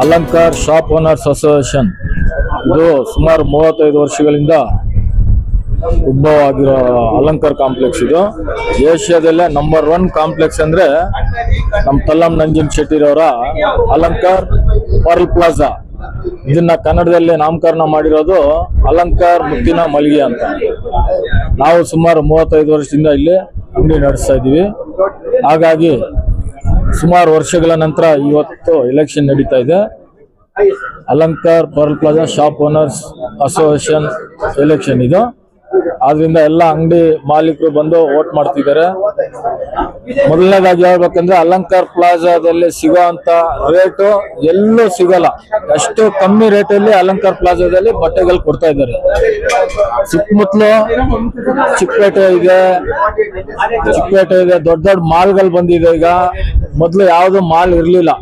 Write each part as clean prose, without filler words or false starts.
ಅಲಂಕಾರ್ shop owners association ಇದು ಸುಮಾರು 35 ವರ್ಷಗಳಿಂದ ಉದ್ಭವ ಆಗಿರೋ ಅಲಂಕಾರ್ ಕಾಂಪ್ಲೆಕ್ಸ್. ಇದು ಏಷ್ಯಾದಲ್ಲೇ ನಂಬರ್ 1 ಕಾಂಪ್ಲೆಕ್ಸ್ ಅಂದ್ರೆ ನಮ್ಮ ತಲ್ಲಂ ನಂಜನ್ ಶೆಟ್ಟಿರವರ ಅಲಂಕಾರ್ ಪರ್ಲ್ ಪ್ಲಾಜಾ. ಇದನ್ನ ಕನ್ನಡದಲ್ಲಿ ನಾಮಕರಣ ಮಾಡಿರೋದು ಅಲಂಕಾರ್ ಮುತ್ತಿನ ಮಳಿಗೆ ಅಂತ. ನಾವು ಸುಮಾರು 35 ವರ್ಷದಿಂದ ಇಲ್ಲಿ ಅಂಗಡಿ ನಡೆಸ್ತಾ ಇದ್ದೀವಿ. ಹಾಗಾಗಿ ಸುಮಾರು ವರ್ಷಗಳ ನಂತರ ಇವತ್ತು ಎಲೆಕ್ಷನ್ ನಡೀತಾ ಇದೆ. Alankar Pearl Plaza shop owners association election ಇದು. ಆದ್ರಿಂದ ಎಲ್ಲ ಅಂಗಡಿ ಮಾಲೀಕರು ಬಂದು ವೋಟ್ ಮಾಡ್ತಿದ್ದಾರೆ. ಮೊದಲನೇದಾಗಿ ಹೇಳ್ಬೇಕಂದ್ರೆ ಅಲಂಕಾರ್ ಪ್ಲಾಜಾದಲ್ಲಿ ಸಿಗೋಂತ ರೇಟು ಎಲ್ಲೂ ಸಿಗಲ್ಲ. ಅಷ್ಟು ಕಮ್ಮಿ ರೇಟಲ್ಲಿ ಅಲಂಕಾರ್ ಪ್ಲಾಜಾದಲ್ಲಿ ಬಟ್ಟೆಗಳು ಕೊಡ್ತಾ ಇದ್ದಾರೆ. ಸುತ್ತಮುತ್ತಲು ಚಿಕ್ಕಪೇಟೆ ಇದೆ, ದೊಡ್ಡ ದೊಡ್ಡ ಮಾಲ್ಗಳು ಬಂದಿದೆ. ಈಗ ಮೊದಲು ಯಾವ್ದು ಮಾಲ್ ಇರ್ಲಿಲ್ಲ.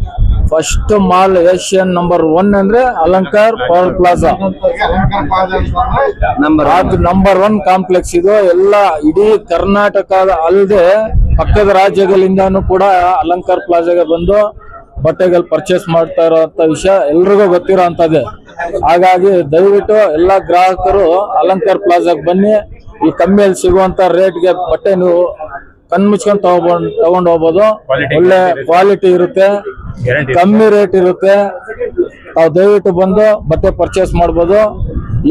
ಫಸ್ಟ್ ಮಾಲ್ ಏಷ್ಯನ್ ನಂಬರ್ 1 ಅಂದ್ರೆ ಅಲಂಕಾರ್ ಪರ್ಲ್ ಪ್ಲಾಜಾ. ನಂಬರ್ 1 ಕಾಂಪ್ಲೆಕ್ಸ್ ಇದು. ಎಲ್ಲ ಇಡೀ ಕರ್ನಾಟಕದ ಅಲ್ಲದೆ ಪಕ್ಕದ ರಾಜ್ಯಗಳಿಂದಾನು ಕೂಡ ಅಲಂಕಾರ್ ಪ್ಲಾಜಾಗೆ ಬಂದು ಬಟ್ಟೆಗಳು ಪರ್ಚೇಸ್ ಮಾಡ್ತಾ ಇರೋಂತ ವಿಷಯ ಎಲ್ರಿಗೂ ಗೊತ್ತಿರೋ ಅಂತದ್ದೇ. ಹಾಗಾಗಿ ದಯವಿಟ್ಟು ಎಲ್ಲಾ ಗ್ರಾಹಕರು ಅಲಂಕಾರ್ ಪ್ಲಾಜಾಗೆ ಬನ್ನಿ. ಈ ಕಮ್ಮಿಯಲ್ಲಿ ಸಿಗುವಂತ ರೇಟ್ಗೆ ಬಟ್ಟೆ ನೀವು ಕಣ್ಮುಚ್ಕೊಂಡು ತಗೊಂಡು ಹೋಗ್ಬೋದು. ಒಳ್ಳೆ ಕ್ವಾಲಿಟಿ ಇರುತ್ತೆ, ಕಮ್ಮಿ ರೇಟ್ ಇರುತ್ತೆ. ತಾವು ದಯವಿಟ್ಟು ಬಂದು ಬಟ್ಟೆ ಪರ್ಚೇಸ್ ಮಾಡ್ಬೋದು. ಈ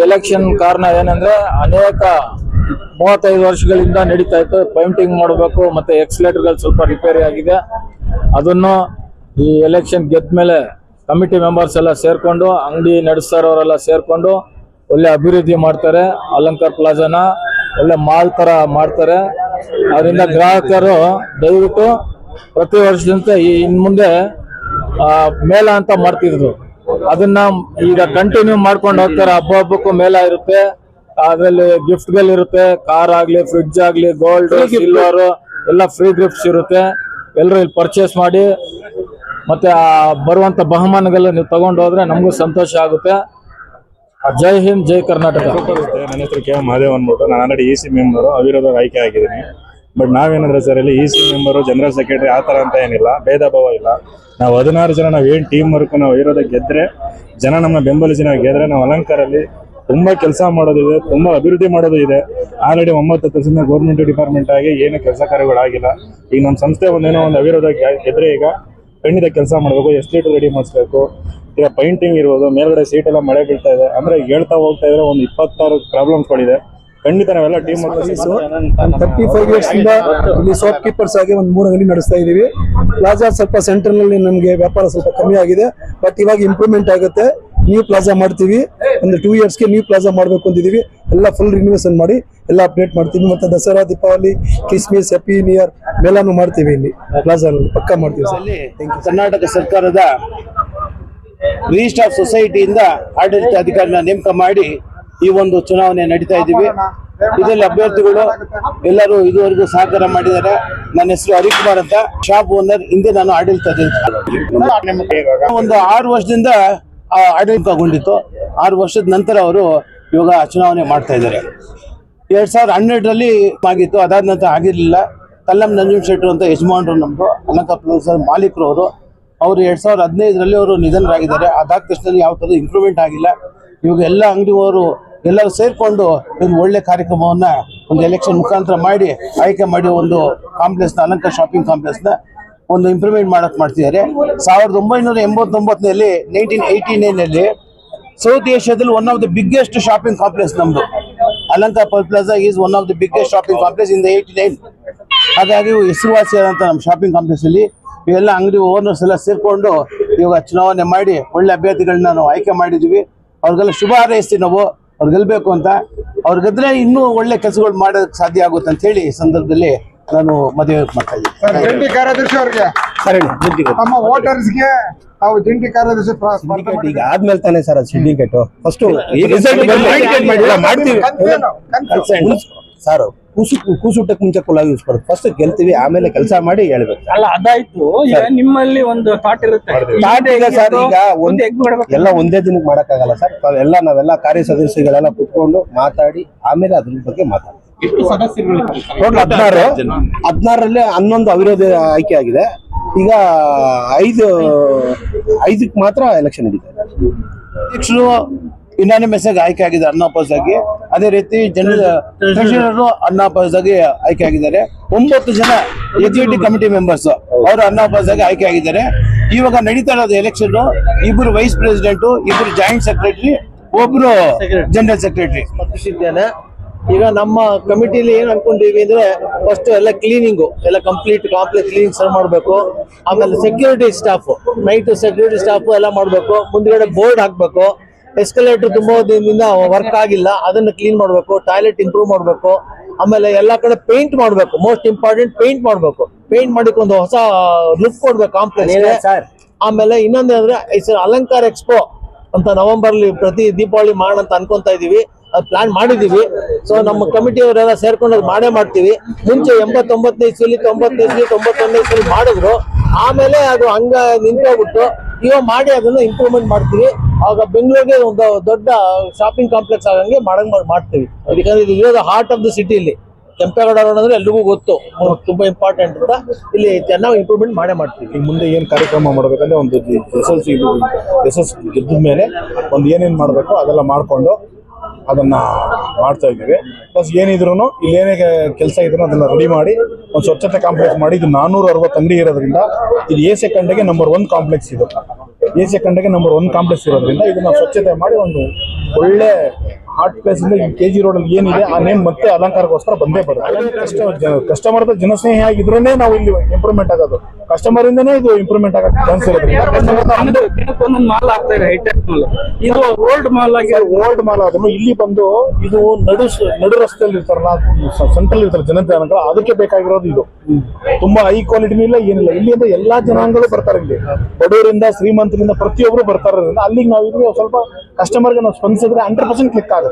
ಎಲೆಕ್ಷನ್ ಕಾರಣ ಏನಂದ್ರೆ ಅನೇಕ 35 ವರ್ಷಗಳಿಂದ ನಡೀತಾ ಇತ್ತು. ಪೇಂಟಿಂಗ್ ಮಾಡಬೇಕು, ಮತ್ತೆ ಎಕ್ಸ್ಲೇಟರ್ಗಳು ಸ್ವಲ್ಪ ರಿಪೇರಿ ಆಗಿದೆ. ಅದನ್ನು ಈ ಎಲೆಕ್ಷನ್ ಗೆದ್ದ ಮೇಲೆ ಕಮಿಟಿ ಮೆಂಬರ್ಸ್ ಎಲ್ಲ ಸೇರ್ಕೊಂಡು, ಅಂಗಡಿ ನಡೆಸ್ತಾ ಇರೋರೆಲ್ಲ ಸೇರ್ಕೊಂಡು ಒಳ್ಳೆ ಅಭಿವೃದ್ಧಿ ಮಾಡ್ತಾರೆ. ಅಲಂಕಾರ್ ಪ್ಲಾಜಾನ ಒಳ್ಳೆ ಮಾಲ್ ತರ ಮಾಡ್ತಾರೆ. ಅದರಿಂದ ಗ್ರಾಹಕರು ದಯವಿಟ್ಟು ಪ್ರತಿ ವರ್ಷದಂತೆ ಇನ್ ಮುಂದೆ ಮೇಳ ಅಂತ ಮಾಡ್ತಿದ್ರು, ಅದನ್ನ ಈಗ ಕಂಟಿನ್ಯೂ ಮಾಡ್ಕೊಂಡು ಹೋಗ್ತಾರೆ. ಹಬ್ಬಕ್ಕೂ ಮೇಳ ಇರುತ್ತೆ. ಅದ್ರಲ್ಲಿ ಗಿಫ್ಟ್ ಗಳು ಇರುತ್ತೆ. ಕಾರ್ ಆಗ್ಲಿ, ಫ್ರಿಡ್ಜ್ ಆಗ್ಲಿ, ಗೋಲ್ಡ್, ಸಿಲ್ವರ್ ಎಲ್ಲ ಫ್ರೀ ಗಿಫ್ಟ್ಸ್ ಇರುತ್ತೆ. ಎಲ್ಲರೂ ಇಲ್ಲಿ ಪರ್ಚೇಸ್ ಮಾಡಿ ಮತ್ತೆ ಬರುವಂತ ಬಹುಮಾನಗಳು ನೀವು ತಗೊಂಡು ಹೋದ್ರೆ ನಮಗೂ ಸಂತೋಷ ಆಗುತ್ತೆ. ಜೈ ಹಿಂದ್, ಜೈ ಕರ್ನಾಟಕ. ನನ್ನ ಹೆಸರು ಕೆ ಮಹಾದೇವ್ ಅಂದ್ಬಿಟ್ಟು. ನಾನು ಆಲ್ರೆಡಿ EC ಮೆಂಬರು ಅವಿರೋಧ ಆಯ್ಕೆ ಆಗಿದ್ದೀನಿ. ಬಟ್ ನಾವೇನಂದ್ರೆ ಸರ್ ಇಲ್ಲಿ EC ಮೆಂಬರು, ಜನರಲ್ ಸೆಕ್ರೆಟರಿ ಆ ಥರ ಅಂತ ಏನಿಲ್ಲ, ಭೇದ ಭಾವ ಇಲ್ಲ. ನಾವು 16 ಜನ ನಾವೇನು ಟೀಮ್ ವರ್ಕ್ ನಾವು ಅವಿರೋಧ ಗೆದ್ರೆ ಜನ ನಮ್ಮ ಬೆಂಬಲಿಸಿ ನಾವು ಗೆದ್ರೆ ನಾವು ಅಲಂಕಾರಲ್ಲಿ ತುಂಬಾ ಕೆಲಸ ಮಾಡೋದಿದೆ, ತುಂಬಾ ಅಭಿವೃದ್ಧಿ ಮಾಡೋದು ಇದೆ. ಆಲ್ರೆಡಿ 9 ವರ್ಷದಿಂದ ಗೌರ್ಮೆಂಟ್ ಡಿಪಾರ್ಟ್ಮೆಂಟ್ ಆಗಿ ಏನು ಕೆಲಸ ಕಾರ್ಯಗಳಾಗಿಲ್ಲ. ಈಗ ನಮ್ಮ ಸಂಸ್ಥೆ ಒಂದೇನೋ ಒಂದು ಅವಿರೋಧ ಗೆದ್ರೆ ಈಗ ಖಂಡಿತ ಕೆಲಸ ಮಾಡಬೇಕು. ಎಸ್ಟೇಟ್ ರೆಡಿ ಮಾಡಿಸ್ಬೇಕು. ಈಗ ಪೈಂಟಿಂಗ್ ಇರ್ಬೋದು, ಮೇಲ್ಗಡೆ ಸೀಟ್ ಎಲ್ಲ ಮಳೆ ಬೀಳ್ತಾ ಇದೆ ಅಂದ್ರೆ ಹೇಳ್ತಾ ಹೋಗ್ತಾ ಇದ್ರೆ ಒಂದು 26 ಪ್ರಾಬ್ಲಮ್ಸ್ಗಳಿದೆ. ಖಂಡಿತ ನಾವೆಲ್ಲ ಟೀಮ್ 35 ಇಯರ್ಸ್ ಇಂದ ಇಲ್ಲಿ ಶಾಪ್ ಕೀಪರ್ಸ್ ಆಗಿ ಒಂದು 3 ಅಂಗಡಿ ನಡೆಸ್ತಾ ಇದೀವಿ. ಪ್ಲಾಜಾ ಸ್ವಲ್ಪ ಸೆಂಟ್ರಲ್ ನಲ್ಲಿ ನಮಗೆ ವ್ಯಾಪಾರ ಸ್ವಲ್ಪ ಕಮ್ಮಿ ಆಗಿದೆ. ಬಟ್ ಇವಾಗ ಇಂಪ್ರೂವ್ಮೆಂಟ್ ಆಗುತ್ತೆ. ನ್ಯೂ ಪ್ಲಾಜಾ ಮಾಡ್ತೀವಿ. ಒಂದು 2 ಇಯರ್ಸ್ಗೆ ನ್ಯೂ ಪ್ಲಾಜಾ ಮಾಡಬೇಕು ಅಂತಿದೀವಿ. ಎಲ್ಲ ಫುಲ್ ರಿನೋವೇಷನ್ ಮಾಡಿ ಎಲ್ಲ ಅಪ್ಡೇಟ್ ಮಾಡ್ತೀವಿ. ಮತ್ತೆ Dasara, Deepavali, Christmas, happy new year ಮೇಲಾನು ಮಾಡ್ತೀವಿ. ಇಲ್ಲಿ ಪ್ಲಾಜಾ ಪಕ್ಕ ಮಾಡ್ತೀವಿ. ಕರ್ನಾಟಕ ಸರ್ಕಾರದ ರಿಜಿಸ್ಟರ್ ಆಫ್ ಸೊಸೈಟಿಯಿಂದ ಆಡಳಿತ ಅಧಿಕಾರಿನ ನೇಮಕ ಮಾಡಿ ಈ ಒಂದು ಚುನಾವಣೆ ನಡೀತಾ ಇದ್ದೀವಿ. ಇದರಲ್ಲಿ ಅಭ್ಯರ್ಥಿಗಳು ಎಲ್ಲರೂ ಇದುವರೆಗೂ ಸಹಕಾರ ಮಾಡಿದ್ದಾರೆ. ನನ್ನ ಹೆಸರು ಹರಿಕುಮಾರ್ ಅಂತ, ಶಾಪ್ ಓನರ್. ಹಿಂದೆ ನಾನು ಆಡಳಿತ ಒಂದು 6 ವರ್ಷದಿಂದ ಆಡಳಿತಗೊಂಡಿತ್ತು. 6 ವರ್ಷದ ನಂತರ ಅವರು ಇವಾಗ ಚುನಾವಣೆ ಮಾಡ್ತಾ ಇದ್ದಾರೆ. 2012ರಲ್ಲಿ ಆಗಿತ್ತು. ಅದಾದ ನಂತರ ಆಗಿರ್ಲಿಲ್ಲ. ತಲ್ಲಂ ನಂಜನ್ ಶೆಟ್ಟರು ಅಂತ ಯಜಮಾನರು ನಮ್ದು ಅಲಂಕಾರ್ ಪ್ಲಾಜಾ ಮಾಲೀಕರು ಅವರು 2015ರಲ್ಲಿ ಅವರು ನಿಧನರಾಗಿದ್ದಾರೆ. ಅದಾದ ತಕ್ಷಣ ಯಾವ ಥರದ ಇಂಪ್ರೂವ್ಮೆಂಟ್ ಆಗಿಲ್ಲ. ಇವಾಗ ಎಲ್ಲ ಅಂಗಡಿಯವರು ಎಲ್ಲರೂ ಸೇರ್ಕೊಂಡು ಒಂದು ಒಳ್ಳೆ ಕಾರ್ಯಕ್ರಮವನ್ನ ಒಂದು ಎಲೆಕ್ಷನ್ ಮುಖಾಂತರ ಮಾಡಿ ಆಯ್ಕೆ ಮಾಡಿ ಒಂದು ಕಾಂಪ್ಲೆಕ್ಸ್ನ, ಅಲಂಕಾರ್ ಶಾಪಿಂಗ್ ಕಾಂಪ್ಲೆಕ್ಸ್ನ ಒಂದು ಇಂಪ್ರೂವ್ಮೆಂಟ್ ಮಾಡ್ತಿದ್ದಾರೆ. 1989ನಲ್ಲಿ 1989ನಲ್ಲಿ ಸೌತ್ ಏಷ್ಯಾದಲ್ಲಿ one of the biggest shopping complex ನಮ್ದು Alankar Pearl Plaza is one of the biggest shopping complex in 89. ಹಾಗಾಗಿ ಹೆಸರುವಾಸಿಯಾದಂಥ ನಮ್ಮ ಶಾಪಿಂಗ್ ಕಾಂಪ್ಲೆಕ್ಸ್ ಅಲ್ಲಿ ಇವೆಲ್ಲ ಅಂಗಡಿ ಓನರ್ಸ್ ಎಲ್ಲ ಸೇರ್ಕೊಂಡು ಇವಾಗ ಚುನಾವಣೆ ಮಾಡಿ ಒಳ್ಳೆ ಅಭ್ಯರ್ಥಿಗಳನ್ನ ನಾವು ಆಯ್ಕೆ ಮಾಡಿದ್ವಿ. ಅವ್ರಿಗೆಲ್ಲ ಶುಭ ಹಾರೈಸ್ತೀವಿ. ನಾವು ಅವ್ರು ಗೆಲ್ಬೇಕು ಅಂತ. ಅವ್ರು ಗೆದ್ರೆ ಇನ್ನೂ ಒಳ್ಳೆ ಕೆಲಸಗಳು ಮಾಡೋದಕ್ಕೆ ಸಾಧ್ಯ ಆಗುತ್ತೆ ಅಂತ ಹೇಳಿ ಈ ಸಂದರ್ಭದಲ್ಲಿ ನಾನು ಮದುವೆ ಮಾಡ್ತಾ ಇದ್ದೀನಿ. ಜಂಟಿ ಕಾರ್ಯದರ್ಶಿ ಅವ್ರಿಗೆ ನಮ್ಮ ವೋಟರ್ಸ್ಗೆ ನಾವು ಜಂಟಿ ಕಾರ್ಯದರ್ಶಿ ಈಗ ಆದ್ಮೇಲೆ ತಾನೇ ಸರ್ ಅದು ಸಿಂಡಿಕೇಟ್ ಫಸ್ಟ್ ಮಾಡ್ತೀವಿ ಸರ್. ಕೂಸುಟ್ಟಕ್ಕೆ ಮುಂಚೆ ಕುಲಾಗಿ ಯೂಸ್ ಮಾಡೋದು. ಫಸ್ಟ್ ಗೆಲ್ತೀವಿ, ಆಮೇಲೆ ಕೆಲಸ ಮಾಡಿ ಹೇಳ್ಬೇಕು. ಅಲ್ಲ ಅದಾಯ್ತು. ಈಗ ನಿಮ್ಮಲ್ಲಿ ಒಂದು ಥಾಟ್ ಇರುತ್ತೆ. ಸರ್ ಈಗ ಎಲ್ಲ ಒಂದೇ ದಿನಕ್ಕೆ ಮಾಡಕ್ಕಾಗಲ್ಲ ಸರ್. ನಾವೆಲ್ಲ ಕಾರ್ಯ ಸದಸ್ಯಗಳೆಲ್ಲ ಕುತ್ಕೊಂಡು ಮಾತಾಡಿ ಆಮೇಲೆ ಅದ್ರ ಬಗ್ಗೆ ಮಾತಾಡ್ತೀವಿ. ಟೋಟಲ್ 16ರಲ್ಲಿ 11 ಅವಿರೋಧ ಆಯ್ಕೆ ಆಗಿದೆ. ಈಗ 5 5ಕ್ಕೆ ಮಾತ್ರ ಎಲೆಕ್ಷನ್ ನಡೀತಾ ಇದೆ. ಅಧ್ಯಕ್ಷರು ಯುನಾನಿಮಸ್ ಆಗಿ ಆಯ್ಕೆ ಆಗಿದ್ದಾರೆ ಅನ್ಅಪೋಸ್ ಆಗಿ. ಅದೇ ರೀತಿ ಟ್ರೆಷರರ್ ಅನ್ಅಪೋಸ್ ಆಗಿ ಆಯ್ಕೆ ಆಗಿದ್ದಾರೆ. 9 ಜನ ಎಕ್ಸಿಕ್ಯೂಟಿವ್ ಕಮಿಟಿ ಮೆಂಬರ್ಸ್ ಅವರು ಅನ್ಅಪೋಸ್ ಆಗಿ ಆಯ್ಕೆ ಆಗಿದ್ದಾರೆ. ಇವಾಗ ನಡೀತಾ ಇರೋದು election 2 vice president, 2 joint secretary, 1 general secretary ಸ್ಪರ್ಧಿಸಿದ್ದೇನೆ. ಈಗ ನಮ್ಮ ಕಮಿಟಿಲಿ ಏನ್ ಅನ್ಕೊಂಡಿವಿ ಅಂದ್ರೆ ಫಸ್ಟ್ ಎಲ್ಲ ಕ್ಲೀನಿಂಗು ಎಲ್ಲ ಕಂಪ್ಲೀಟ್ ಕಾಂಪ್ಲೆಕ್ಸ್ ಕ್ಲೀನಿಂಗ್ ಸರ್ ಮಾಡಬೇಕು. ಆಮೇಲೆ security staff, night security staff ಎಲ್ಲ ಮಾಡಬೇಕು. ಮುಂದ್ಗಡೆ ಬೋರ್ಡ್ ಹಾಕ್ಬೇಕು. ಎಸ್ಕಲೇಟರ್ ತುಂಬಾ ದಿನದಿಂದ ವರ್ಕ್ ಆಗಿಲ್ಲ, ಅದನ್ನ ಕ್ಲೀನ್ ಮಾಡಬೇಕು. ಟಾಯ್ಲೆಟ್ ಇಂಪ್ರೂವ್ ಮಾಡಬೇಕು. ಆಮೇಲೆ ಎಲ್ಲಾ ಕಡೆ ಪೇಂಟ್ ಮಾಡಬೇಕು. ಮೋಸ್ಟ್ ಇಂಪಾರ್ಟೆಂಟ್ ಪೇಂಟ್ ಮಾಡಬೇಕು. ಪೇಂಟ್ ಮಾಡಿಕ್ ಒಂದು ಹೊಸ ಲುಕ್ ಕೊಡ್ಬೇಕು ಕಾಂಪ್ಲೆಕ್ಸ್. ಆಮೇಲೆ ಇನ್ನೊಂದು ಅಂದ್ರೆ ಅಲಂಕಾರ ಎಕ್ಸ್ಪೋ ಅಂತ ನವೆಂಬರ್ಲಿ ಪ್ರತಿ ದೀಪಾವಳಿ ಮಾಡೋಣ ಅಂತ ಅನ್ಕೊಂತ ಇದೀವಿ. ಅದು ಪ್ಲಾನ್ ಮಾಡಿದೀವಿ. ಸೊ ನಮ್ಮ ಕಮಿಟಿಯವರೆಲ್ಲ ಸೇರ್ಕೊಂಡು ಅದು ಮಾಡೇ ಮಾಡ್ತೀವಿ. ಮುಂಚೆ 89ನೇ ಇಸ್ವಿಲಿ 91ನೇ ಇಸ್ವಿಲಿ ಮಾಡಿದ್ರು. ಆಮೇಲೆ ಅದು ಹಂಗ ನಿಂತೋಗ್ಬಿಟ್ಟು ಇವಾಗ ಮಾಡಿ ಅದನ್ನ ಇಂಪ್ರೂವ್ಮೆಂಟ್ ಮಾಡ್ತೀವಿ. ಆಗ ಬೆಂಗಳೂರಿಗೆ ಒಂದು ದೊಡ್ಡ ಶಾಪಿಂಗ್ ಕಾಂಪ್ಲೆಕ್ಸ್ ಆಗಂಗೆ ಮಾಡ್ತೀವಿ. ಯಾಕಂದ್ರೆ ಇದು ಇರೋದು ಹಾರ್ಟ್ ಆಫ್ ದ ಸಿಟಿಲಿ. ಕೆಂಪೇಗೌಡ ರೋಡ್ ಅಂದ್ರೆ ಎಲ್ರಿಗೂ ಗೊತ್ತು, ತುಂಬಾ ಇಂಪಾರ್ಟೆಂಟ್ ಅಂತ. ಇಲ್ಲಿ ಚೆನ್ನಾಗಿ ಇಂಪ್ರೂವ್ಮೆಂಟ್ ಮಾಡೇ ಮಾಡ್ತೀವಿ. ಈಗ ಮುಂದೆ ಏನ್ ಕಾರ್ಯಕ್ರಮ ಮಾಡ್ಬೇಕಂದ್ರೆ ಒಂದು ಎಸ್ ಗೆದ್ದ ಮೇಲೆ ಒಂದು ಏನೇನ್ ಮಾಡ್ಬೇಕು ಅದೆಲ್ಲ ಮಾಡ್ಕೊಂಡು ಅದನ್ನ ಮಾಡ್ತಾ ಇದ್ದೀವಿ. ಪ್ಲಸ್ ಏನಿದ್ರು ಇಲ್ಲೇನೇ ಕೆಲಸ ಇದ್ರು ಅದನ್ನ ರೆಡಿ ಮಾಡಿ ಒಂದು ಸ್ವಚ್ಛತೆ ಕಾಂಪ್ಲೆಕ್ಸ್ ಮಾಡಿ. ಇದು 460 ಅಂಗಡಿ ಇರೋದ್ರಿಂದ ಇದು ಎ ಸೆಕೆಂಡ್ಗೆ ನಂಬರ್ 1 ಕಾಂಪ್ಲೆಕ್ಸ್ ಇದು. ಎ ಸೆಕೆಂಡ್ಗೆ ನಂಬರ್ 1 ಕಾಂಪ್ಲೆಕ್ಸ್ ಇರೋದ್ರಿಂದ ಇದನ್ನ ಸ್ವಚ್ಛತೆ ಮಾಡಿ ಒಂದು ಒಳ್ಳೆ ಹಾಟ್ ಪ್ಲೇಸ್ ಇಂದ KG ರೋಡ್ ಅಲ್ಲಿ ಏನಿದೆ ಆ ನೇಮ್ ಮತ್ತೆ ಅಲಂಕಾರಕ್ಕೋಸ್ಕರ ಬಂದೇ ಬರುತ್ತೆ. ಕಸ್ಟಮರ್ ಜನಸ್ನೇಹಿ ಆಗಿದ್ರೇನೆ ನಾವು ಇಲ್ಲಿ ಇಂಪ್ರೂವ್ಮೆಂಟ್ ಆಗೋದು. ಕಸ್ಟಮರ್ ಇಂದನೇ ಇದು ಇಂಪ್ರೂವ್ಮೆಂಟ್ ಆಗಕ್ಕೆ ಚಾನ್ಸ್ ಇರೋದ್ರಿಂದ ದಿನಕ್ಕೊಂದೊಂದು ಮಾಲ್ ಆಗ್ತಾ ಇದೆ. ಹೈಟೆಕ್ ಮಾಲ್ ಇದು ಓಲ್ಡ್ ಮಾಲ್ ಆಗಿ ಓಲ್ಡ್ ಮಾಲ್ ಆದ್ರೂ ಇಲ್ಲಿ ಬಂದು ಇದು ನಡು ರಸ್ತೆಯಲ್ಲಿ ಇರ್ತಾರಲ್ಲ, ಸೆಂಟ್ರಲ್ ಇರ್ತಾರೆ ಜನಜನಗಳು, ಅದಕ್ಕೆ ಬೇಕಾಗಿರೋದು ಇದು. ತುಂಬಾ ಹೈ ಕ್ವಾಲಿಟಿನೂ ಇಲ್ಲ, ಏನಿಲ್ಲ. ಇಲ್ಲಿಂದ ಎಲ್ಲಾ ಜನಾಂಗಗಳು ಬರ್ತಾರೆ. ಇಲ್ಲಿ ಬಡವರಿಂದ ಶ್ರೀಮಂತರಿಂದ ಪ್ರತಿಯೊಬ್ರು ಬರ್ತಾರೋದ್ರಿಂದ ಅಲ್ಲಿಗೆ ನಾವು ಇದು ಸ್ವಲ್ಪ ಕಸ್ಟಮರ್ಗೆ ನಾವು ಸ್ಪಂದಿಸಿದ್ರೆ 100% ಕ್ಲಿಕ್ ಆಗುತ್ತೆ.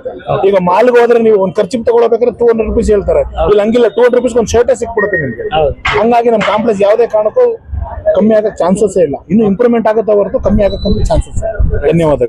ಈಗ ಮಾಲ್ಗೆ ಹೋದ್ರೆ ನೀವು ಒಂದು ಖರ್ಚು ತಗೊಳ್ಬೇಕಾದ್ರೆ 200 ರೂಪೀಸ್ ಹೇಳ್ತಾರೆ. ಇಲ್ಲಿ ಹಂಗಿಲ್ಲ, 200 ರೂಪೀಸ್ ಒಂದು ಶರ್ಟೇ ಸಿಕ್ಬಿಡುತ್ತೆ ನಿಮ್ಗೆ. ಹಂಗಾಗಿ ನಮ್ಮ ಕಾಂಪ್ಲೆಕ್ಸ್ ಯಾವುದೇ ಕಾರಣಕ್ಕೂ ಕಮ್ಮಿ ಆಗಕ್ಕೆ ಚಾನ್ಸಸ್ ಇಲ್ಲ. ಇನ್ನು ಇಂಪ್ರೂವ್ಮೆಂಟ್ ಆಗುತ್ತೆ ಹೊರತು ಕಮ್ಮಿ ಆಗಕ್ಕೆ ಚಾನ್ಸಸ್. ಧನ್ಯವಾದಗಳು.